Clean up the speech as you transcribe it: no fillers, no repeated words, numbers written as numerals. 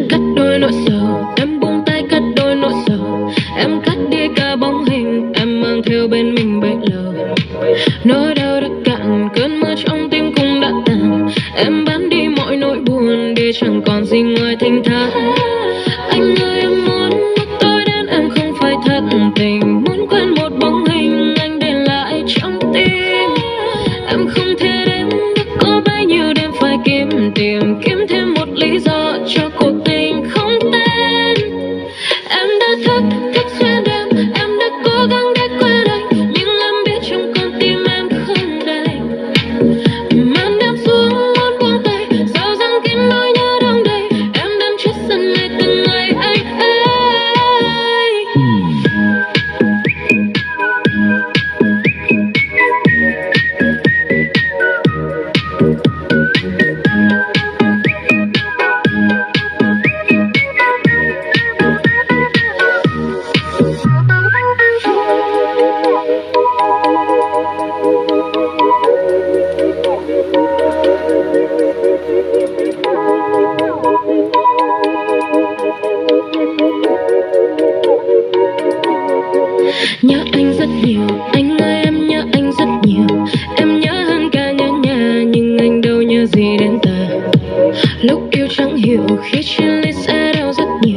Cắt đôi nỗi sầu, em buông tay cắt đôi nỗi sầu. Em cắt đi cả bóng hình em mang theo bên mình bấy lâu. Nỗi đau đã cạn, cơn mưa trong tim cũng đã tàn. Em bán đi mọi nỗi buồn để chẳng còn gì ngoài thênh thang. Anh ơi em muốn lúc tôi đến em không phải thật tình. Muốn quên một bóng hình anh để lại trong tim. Em không thể đến được có bấy nhiêu đêm phải kiếm thêm một lý do cho cuộc tình không tên. Em đã thức xuyên đêm, em đã cố gắng để quên anh, nhưng em biết trong con tim em không đầy. Màn đêm xuống muốn buông tay, dẫu rằng kín nỗi nhớ đông đầy. Em đang chết dần ngày từng ngày anh ơi. Nhớ anh rất nhiều, anh ơi em nhớ anh rất nhiều. Em nhớ hơn cả nhớ nhà, nhưng anh đâu nhớ gì đến ta. Lúc yêu chẳng hiểu, khi chia ly sẽ đau rất nhiều.